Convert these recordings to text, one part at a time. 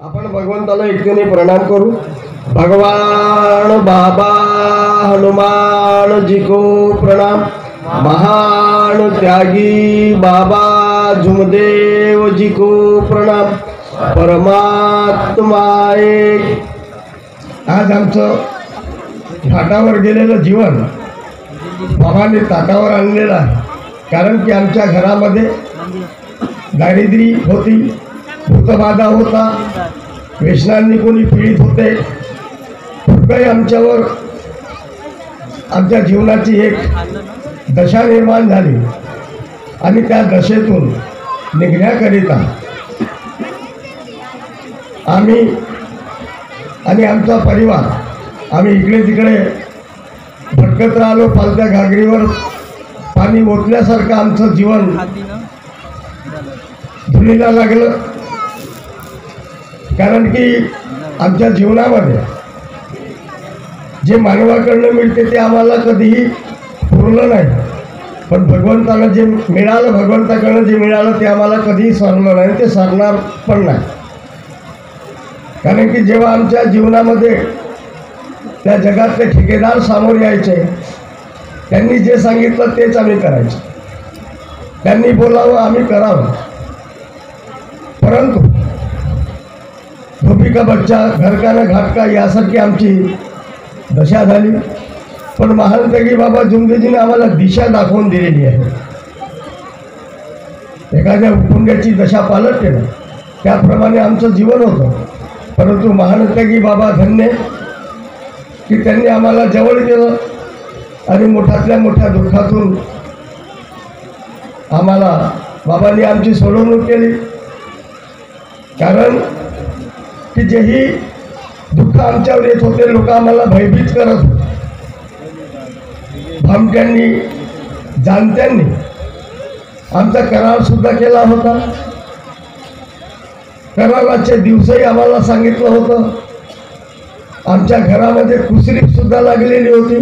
आपण भगवंताला एकतेने प्रणाम करू। भगवान बाबा हनुमान जी को प्रणाम। महान त्यागी बाबा जुमदेव जी को प्रणाम। परमात्मा एक। आज आमचं घाटावर गेलेलं जीवन बाबांनी ताटावर आणलेलं आहे। कारण की आमच्या घरामध्ये दारिद्र्य होती, भूतबाधा होता, व्यसनांनी कोणी पीडित होते। काही आमच्यावर आमच्या जीवनाची एक दशा निर्माण झाली आणि त्या दशेतून निघण्याकरिता आम्ही आणि आमचा परिवार आम्ही इकडे तिकडे भटकत राहिलो। पालत्या घागरीवर पाणी ओतल्यासारखं आमचं जीवन धुळीला लागलं। कारण की आमच्या जीवनामध्ये जे मानवाकडनं मिळते ते आम्हाला कधीही पुरलं नाही, पण भगवंताला जे मिळालं, भगवंताकडनं जे मिळालं ते आम्हाला कधीही सरलं नाही, ते सरणार पण नाही। कारण की जेव्हा आमच्या जीवनामध्ये त्या जगातले ठेकेदार समोर यायचे, त्यांनी जे सांगितलं तेच आम्ही करायचं, त्यांनी बोलावं आम्ही करावं। परंतु धोबी का बच्चा घर का न घाट का यासारखी आमची दशा झाली। पण महान त्यागी बाबा जुमदेवजीने आम्हाला दिशा दाखवून दिलेली आहे। एखाद्या उपंड्याची दशा पालट केलं त्याप्रमाणे आमचं जीवन होतं। परंतु महान त्यागी बाबा धन्य की त्यांनी आम्हाला जवळ केलं आणि मोठ्यातल्या मोठ्या दुःखातून आम्हाला बाबांनी आमची सोडवणूक केली। कारण की जेही दुःख आमच्यावर येत होते, लोक आम्हाला भयभीत करत होते। भामट्यांनी जाणत्यांनी आमचा करार सुद्धा केला होता। कराराचे दिवसही आम्हाला सांगितलं होतं। आमच्या घरामध्ये कुसरीप सुद्धा लागलेली होती।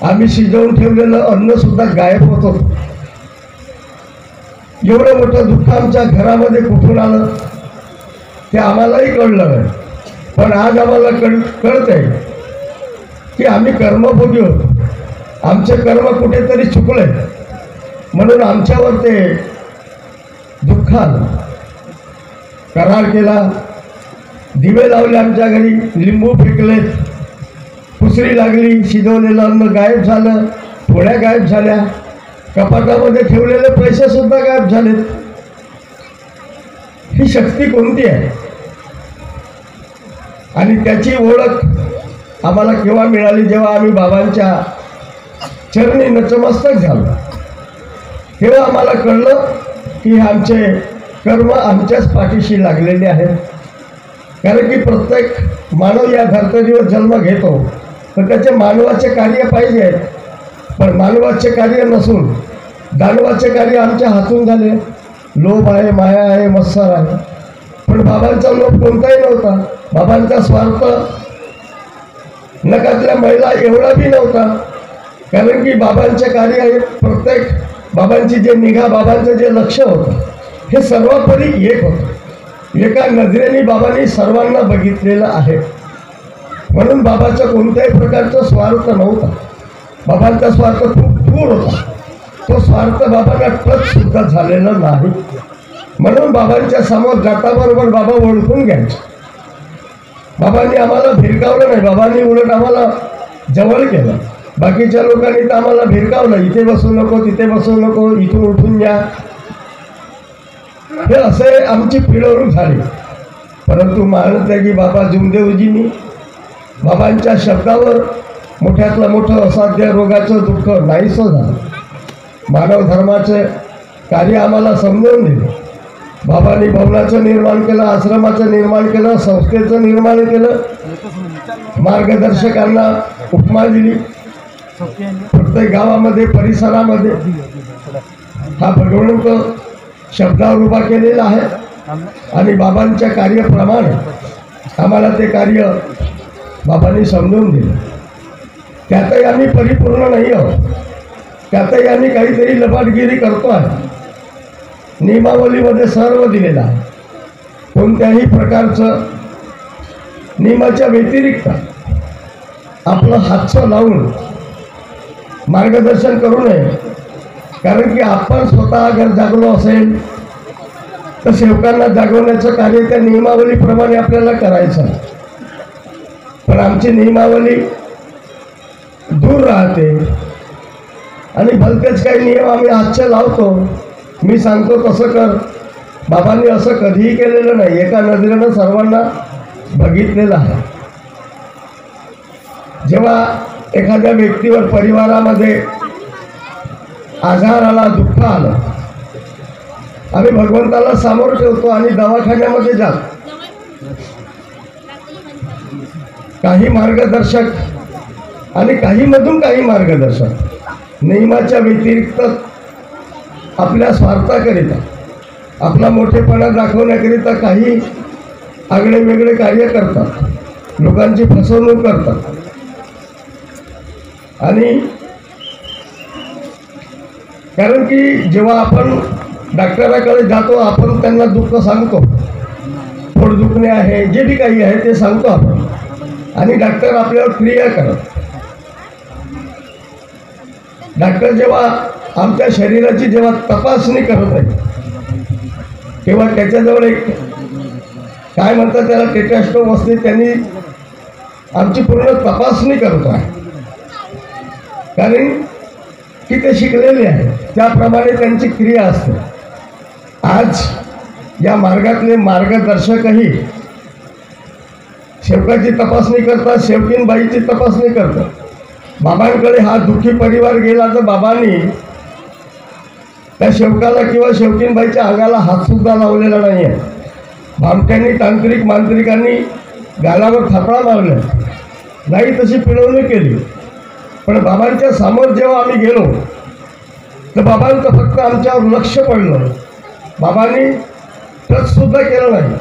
आम्ही शिजवून ठेवलेलं अन्न सुद्धा गायब होत होतं। एवढं मोठं दुःख आमच्या घरामध्ये कुठून आलं ते आम्हालाही कळलं नाही। पण आज आम्हाला कळतंय की आम्ही कर्मभोगी होतो, आमचे कर्म कुठेतरी चुकले म्हणून आमच्यावर ते दुःख आलं। करार केला, दिवे लावले आमच्या घरी, लिंबू फेकले, कुसरी लागली, शिजवलेलं अन्न गायब झालं, पोळ्या गायब झाल्या, कपाटामध्ये ठेवलेले पैसे सुद्धा गायब झालेत। ही शक्ती कोणती आहे आणि त्याची ओळख आम्हाला केव्हा मिळाली? जेव्हा आम्ही बाबांच्या चरणी नतमस्तक झालो, तेव्हा आम्हाला कळलं की आमचे कर्म आमच्याच पाठीशी लागलेले आहेत। कारण की प्रत्येक मानव या धर्तीवर जन्म घेतो तर त्याचे मानवाचे कार्य पाहिजे, पण मानवाचे कार्य नसून दानवाचे कार्य आमच्या हातून झाले। लोभ आहे, माया आहे, मत्सर आहे, पण बाबांचा लोभ कोणताही नव्हता। बाबांचा स्वार्थ नकातल्या महिला एवढा बी नव्हता। कारण की बाबांचे कार्य आहे, प्रत्येक बाबांची जे निगा, बाबांचं जे लक्ष होतं हे सर्वपरी एक होतं। एका नजरेने बाबांनी सर्वांना बघितलेलं आहे, म्हणून बाबाचा कोणत्याही प्रकारचा स्वार्थ नव्हता। बाबांचा स्वार्थ खूप दूर होता। तो स्वार्थ बाबांना टच सुद्धा झालेला नाही, म्हणून बाबांच्या समोर जाताबरोबर बाबा ओळखून घ्यायचे। बाबांनी आम्हाला भिरकावलं नाही, बाबांनी उलट आम्हाला जवळ केलं। बाकीच्या लोकांनी तर आम्हाला भिरकावलं, इथे बसू नको, तिथे बसू नको, इथून उठून जा, हे असे आमची पिढवणूक झाली। परंतु महान त्यागी बाबा जुमदेवजींनी बाबांच्या शब्दावर मोठ्यातलं मोठं असाध्य रोगाचं दुःख नाहीसं झालं। मानव धर्माचे कार्य आम्हाला समजावून दिले। बाबांनी भवनाचं निर्माण केलं, आश्रमाचं निर्माण केलं, संस्थेचं निर्माण केलं, मार्गदर्शकांना उपमा दिली। प्रत्येक गावामध्ये, परिसरामध्ये हा भगवंत शब्दावर उभा केलेला आहे आणि बाबांच्या कार्याप्रमाणे आम्हाला ते कार्य बाबांनी समजून दिलं। त्यातही आम्ही परिपूर्ण नाही आहोत, त्यातही आम्ही काहीतरी लबाडगिरी करतो आहे। नियमावलीमध्ये सर्व दिलेलं आहे। कोणत्याही प्रकारचं नियमाच्या व्यतिरिक्त आपलं हातचं लावून मार्गदर्शन करू नये. कारण की आपण स्वतः अगर जागलो असेल तर सेवकांना जागवण्याचं कार्य त्या नियमावलीप्रमाणे आपल्याला करायचं. पण आमची नियमावली दूर राहते आणि भलतेच काही नियम आम्ही हातचे लावतो. मी सांगतो तसं कर. बाबांनी असं कधीही केलेलं नाही. एका नजरेनं सर्वांना बघितलेलं आहे. जेव्हा एखाद्या व्यक्तीवर परिवारामध्ये आजार आला, दुःख आलं, आम्ही भगवंताला समोर ठेवतो आणि दवाखान्यामध्ये जातो. काही मार्गदर्शक आणि काही मार्गदर्शक नियमाच्या व्यतिरिक्त आपल्या स्वार्थाकरिता, आपला मोठेपणा दाखवण्याकरिता काही आगळे वेगळे कार्य करतात, लोकांची फसवणूक करतात. आणि कारण की जेव्हा आपण डॉक्टराकडे जातो, आपण त्यांना दुःख सांगतो, पोट दुखणे आहे, जे बी काही आहे ते सांगतो आपण, आणि डॉक्टर आपल्यावर क्रिया करत. डॉक्टर जेव्हा आमच्या शरीराची जेव्हा तपासणी करत आहे तेव्हा त्याच्याजवळ एक काय म्हणतात त्याला टेटास्कोप असते, त्यांनी आमची पूर्ण तपासणी करतो आहे. कारण की ते शिकलेले आहे, त्याप्रमाणे त्यांची क्रिया असते. आज या मार्गातले मार्गदर्शकही सेवकाची तपासणी करतात, सेवकीनबाईची तपासणी करतात. बाबांकडे हा दुःखी परिवार गेला तर बाबांनी त्या सेवकाला किंवा सेवकीनबाईच्या अंगाला हातसुद्धा लावलेला नाही आहे. भामट्यांनी, तांत्रिक मांत्रिकांनी गालावर थापडा मारला नाही, तशी पिळवणी केली. पण बाबांच्या समोर जेव्हा आम्ही गेलो तर बाबांचं फक्त आमच्यावर लक्ष पडलं. बाबांनी टचसुद्धा केलं नाही.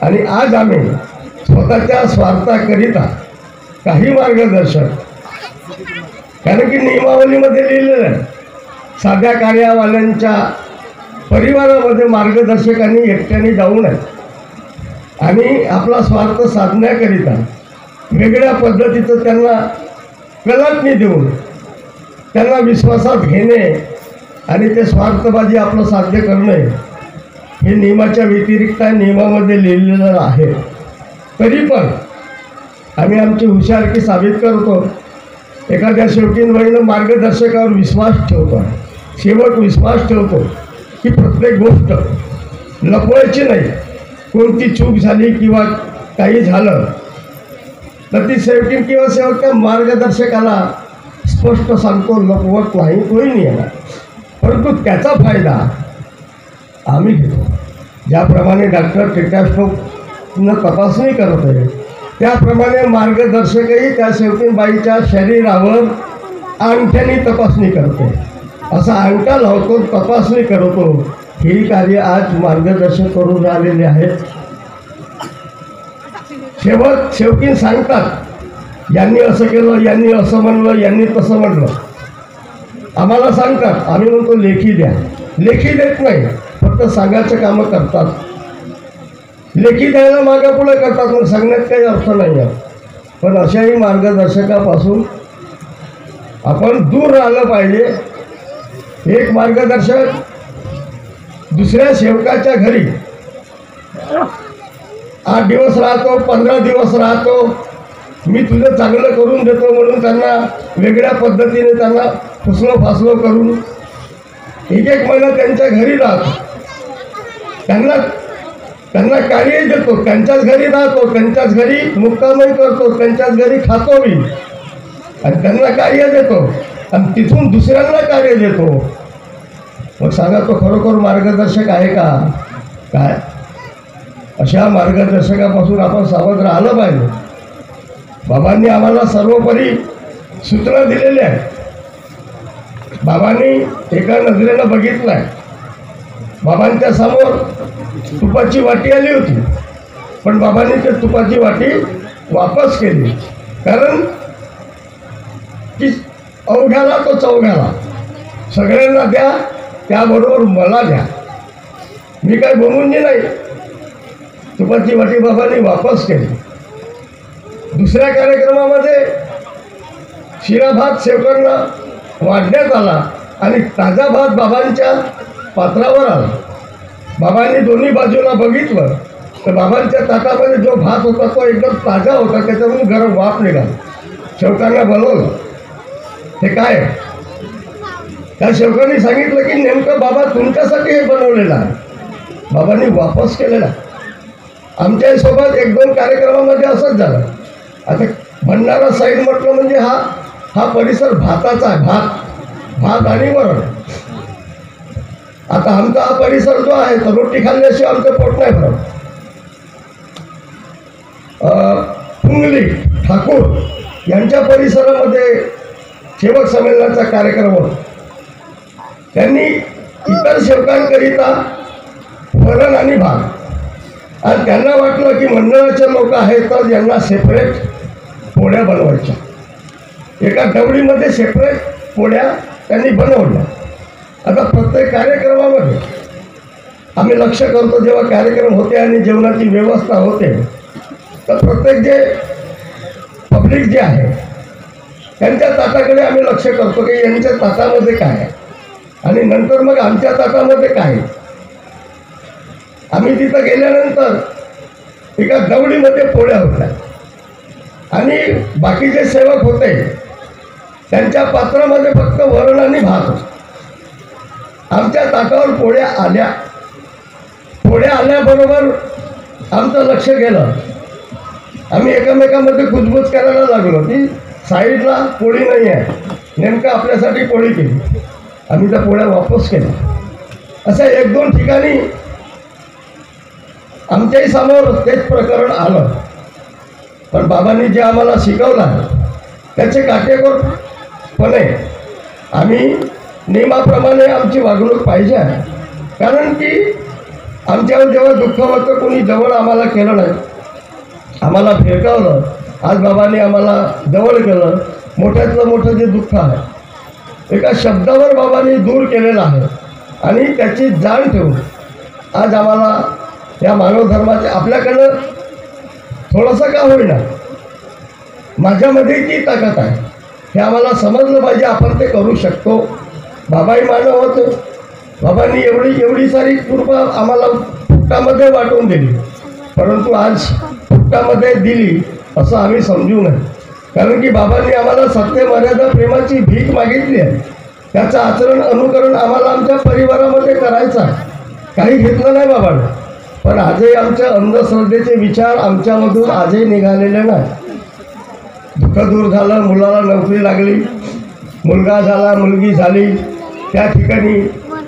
आणि आज आम्ही स्वतःच्या स्वार्थाकरिता काही मार्गदर्शक, कारण की नियमावलीमध्ये लिहिलेलं आहे, साध्या कार्यावाल्यांच्या परिवारामध्ये मार्गदर्शकांनी एकट्याने जाऊ नये आणि आपला स्वार्थ साधण्याकरिता वेगळ्या पद्धतीचं त्यांना कलाटणी देऊन त्यांना विश्वासात घेणे आणि ते स्वार्थबाजी आपलं साध्य करणे हे नियमाच्या व्यतिरिक्त नियमामध्ये लिहिलेलं आहे. तरी पण आम्ही आमची हुशारकी साबित करतो. एखाद्या शेवटींवरील मार्गदर्शकावर विश्वास ठेवतो, शेवट विश्वास ठेवतो की प्रत्येक गोष्ट लपवायची नाही. कोणती चूक झाली किंवा काही झालं तर ती सेवकीन किंवा सेवक त्या मार्गदर्शकाला स्पष्ट सांगतो, लपवत नाही, तोही नाही येणार. परंतु त्याचा फायदा आम्ही घेतो. ज्याप्रमाणे डॉक्टर टेटास्कोपनं तपासणी करत आहे त्याप्रमाणे मार्गदर्शकही त्या सेवकीनबाईच्या शरीरावर अंगठ्याने तपासणी करते. असा अंगठा लावतो, तपासणी करतो. ही कार्य आज मार्गदर्शक करून आलेले आहेत. शेवकीन सांगतात, यांनी असं केलं, यांनी असं म्हणलं, यांनी तसं म्हणलं. आम्हाला सांगतात, आम्ही म्हणतो लेखी द्या. लेखी देत नाही, फक्त सांगायचं कामं करतात. लेखी द्यायला मागं पुढे करतात, मग सांगण्यात काही अर्थ नाही आहे. पण अशाही मार्गदर्शकापासून आपण दूर राहिलं पाहिजे. एक मार्गदर्शक दुसऱ्या सेवकाच्या घरी 8 दिवस राहतो, 15 दिवस राहतो, मी तुझं चांगलं करून देतो म्हणून त्यांना वेगळ्या पद्धतीने त्यांना फसलो फासलो करून 1 महिना त्यांच्या घरी राहतो. त्यांना कार्य देतो, त्यांच्याच घरी राहतो, त्यांच्याच घरी मुक्कामही करतो, त्यांच्याच घरी खातो मी, आणि त्यांना कार्य देतो आणि तिथून दुसऱ्यांना कार्य देतो. मग सांगा, तो खरोखर मार्गदर्शक आहे का? काय अशा मार्गदर्शकापासून आपण सावध राहिलं पाहिजे. बाबांनी आम्हाला सर्वोपरी सूचना दिलेल्या आहेत. बाबांनी एका नजरेनं बघितलं आहे. बाबांच्या समोर तुपाची वाटी आली होती, पण बाबांनी ते तुपाची वाटी वापस केली. कारण की अवघ्याला तो चौघ्याला, सगळ्यांना द्या, त्याबरोबर मला द्या. मी काय बोलून नाही, तुपाची वाटी बाबांनी वापस केली. दुसऱ्या कार्यक्रमामध्ये शिरा भात सेवकांना वाढण्यात आला आणि ताजा भात बाबांच्या पात्रावर आला. बाबांनी दोन्ही बाजूला बघितलं तर बाबांच्या ताटामध्ये जो भात होता तो एकदम ताजा होता, त्याच्यातून गरम वाफ निघाला. सेवकांना बोलवलं, हे काय? त्या सेवकांनी सांगितलं की नेमकं बाबा तुमच्यासाठी हे बनवलेलं आहे. बाबांनी वापस केलेला. आमच्या सोबत 1-2 कार्यक्रमामध्ये असंच झालं. आता भंडारा साईड म्हटलं म्हणजे हा परिसर भाताचा आहे. भात आणि वरण. आता आमचा हा परिसर जो आहे तो रोटी खाल्ल्याशिवाय आमचं पोट नाही भरत. पुंगली ठाकूर यांच्या परिसरामध्ये सेवक संमेलनाचा कार्यक्रम होता. त्यांनी इतर सेवकांकरिता वरण आणि भात, आणि त्यांना वाटलं की मंडळाचे लोक आहेत तर यांना सेपरेट पोळ्या बनवायच्या. एका डवळीमध्ये सेपरेट पोळ्या त्यांनी बनवल्या. आता प्रत्येक कार्यक्रमामध्ये आम्ही लक्ष करतो, जेव्हा कार्यक्रम होते आणि जेवणाची व्यवस्था होते तर प्रत्येक जे पब्लिक जे आहे त्यांच्या ताटाकडे आम्ही लक्ष करतो की यांच्या ताटामध्ये काय आहे आणि नंतर मग आमच्या ताटामध्ये काय. आम्ही तिथं गेल्यानंतर एका दवडीमध्ये पोळ्या होत्या आणि बाकीचे सेवक होते त्यांच्या पात्रामध्ये फक्त वरण आणि भात होतं. आमच्या ताटावर पोळ्या आल्याबरोबर आमचं लक्ष गेलं. आम्ही एकमेकांमध्ये कुजबूज करायला लागलो की साईडला पोळी नाही आहे, नेमकं आपल्यासाठी पोळी केली. आम्ही त्या पोळ्या वापस केल्या. असं 1-2 ठिकाणी आमच्याही समोर तेच प्रकरण आलं. पण बाबांनी जे आम्हाला शिकवलं आहे त्याचे काटेकोरपणे आम्ही नियमाप्रमाणे आमची वागणूक पाहिजे आहे. कारण की आमच्यावर जेव्हा दुःख होतं कोणी जवळ आम्हाला केलं नाही, आम्हाला फिरकावलं, आज बाबांनी आम्हाला जवळ केलं. मोठ्यातलं मोठं जे दुःख आहे एका शब्दावर बाबांनी दूर केलेलं आहे आणि त्याची जाण ठेवून आज आम्हाला या मानव धर्माचे आपल्याकडं थोडंसं का होईना माझ्यामध्ये ती ताकद आहे हे आम्हाला समजलं पाहिजे. आपण ते करू शकतो. बाबाही मानव होते. बाबांनी एवढी सारी कृपा आम्हाला फुकटामध्ये वाटून दिली, परंतु आज फुकटामध्ये दिली असं आम्ही समजू नये. कारण की बाबांनी आम्हाला सत्य मर्यादा प्रेमाची भीक मागितली आहे. त्याचं आचरण अनुकरण आम्हाला आमच्या परिवारामध्ये करायचं आहे. काही घेतलं नाही बाबांनी, पण आजही आमच्या अंधश्रद्धेचे विचार आमच्यामधून आजही निघालेले नाही. दुःख दूर झालं, मुलाला नोकरी लागली, मुलगा झाला, मुलगी झाली, त्या ठिकाणी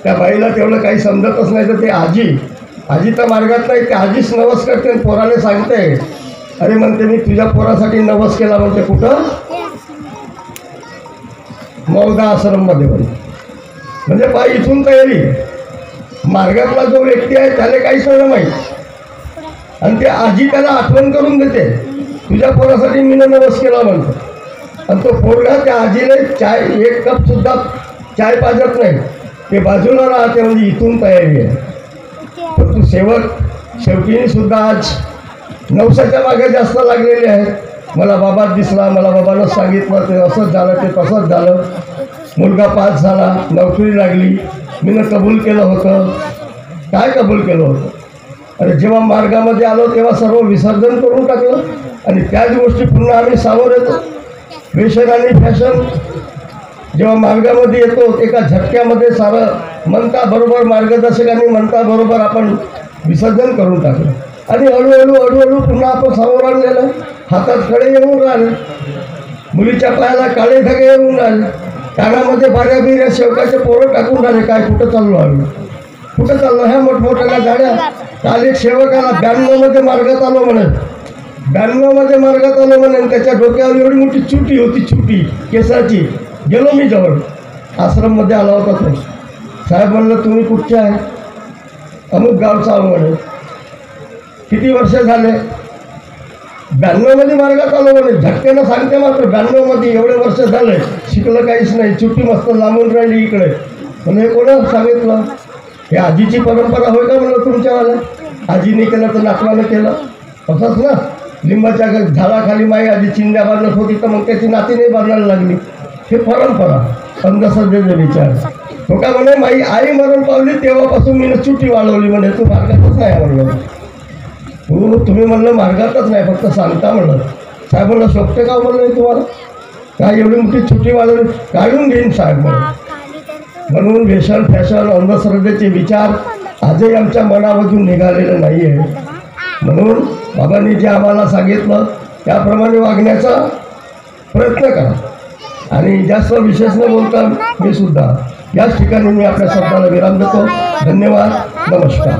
त्या बाईला तेवढं काही समजतच नाही तर ते आजी तर मार्गात नाही, ते आजीच नवस करते. पोराने सांगते, अरे म्हणते मी तुझ्या पोरासाठी नवस केला. म्हणते कुठं? मौदा आश्रममध्ये. म्हणजे बाई इथून तयारी. मार्गातला जो व्यक्ती आहे त्याला काहीच नाही माहीत आणि ते आजी त्याला आठवण करून देते, तुझ्या पोरासाठी मी नवस केला म्हणतो. आणि तो पोरगा त्या आजीने चाय 1 कपसुद्धा चाय पाजत नाही, ते बाजूला राहते. म्हणजे इथून तयारी आहे. पण तू शेवटीने सुद्धा आज नवसाच्या मागे जास्त लागलेले आहेत. मला बाबा दिसला, मला बाबानं सांगितलं, ते असंच झालं, ते तसंच झालं. मुलगा पास झाला, नोकरी लागली, मीनं कबूल केलं होतं. काय कबूल केलं होतं? अरे जेव्हा मार्गामध्ये आलो तेव्हा सर्व विसर्जन करून टाकलं आणि त्याच गोष्टी पुन्हा आम्ही सामोर येतो. फॅशन आणि फॅशन जेव्हा मार्गामध्ये येतो एका झटक्यामध्ये सारं म्हणता बरोबर मार्गदर्शकांनी म्हणता बरोबर आपण विसर्जन करून टाकलं आणि हळूहळू पुन्हा आपण समोर आणलेलं. हातात खडे येऊन राहिले, मुलीच्या पायाला काळे धगे येऊन राहिले, कानामध्ये बाऱ्या बिऱ्या शेवकाचे पोरं टाकून राहिले. काय कुठं चाललो आम्ही? कुठं चाललो? ह्या मोठमोठ्या गाड्या. काल एक सेवकाला 92मध्ये मार्गात आलो म्हणे, 92मध्ये मार्गात आलो म्हणे. त्याच्या डोक्यावर एवढी मोठी चुटी होती, चुटी केसाची. गेलो मी जवळ, आश्रममध्ये आला होता तो. साहेब म्हणलं तुम्ही कुठचे आहे? अमुक गावचा आलो म्हणे. किती वर्ष झाले? 92मध्ये मार्गात आलो म्हणे. झटक्यानं सांगते मात्र 92मध्ये एवढे वर्ष झाले, शिकलं काहीच नाही, चुटी मस्त लांबून राहिली इकडे. म्हणजे कोणा सांगितलं? हे आजीची परंपरा होय का म्हणलं तुमच्यावाला? आजीने केलं तर नातवानं केलं, असंच ना. लिंबाच्या झाडाखाली माई आधी चिंध्या बांधत होती तर मग त्याची नाती नाही बांधायला लागली. हे परंपरा, अंधश्रद्धेचे विचार. तो का म्हणे माई आई मरण पावली तेव्हापासून मी चुटी वाढवली म्हणे. तू मार्गातच नाही म्हणलं. तुम्ही म्हणलं मार्गातच नाही, फक्त सांगता म्हणलं. साहेब म्हणलं सोपटे का म्हणलं तुम्हाला, काय एवढी मोठी चुटी वाढवली, काढून घेईन साहेब म्हणून. म्हणून वेशन फॅशन अंधश्रद्धेचे विचार आजही आमच्या मनामधून निघालेले नाही आहे. म्हणून बाबांनी जे आम्हाला सांगितलं त्याप्रमाणे वागण्याचा प्रयत्न करा. आणि जास्त विशेष न बोलता मी सुद्धा याच ठिकाणी आपल्या शब्दाला विराम देतो. धन्यवाद, नमस्कार.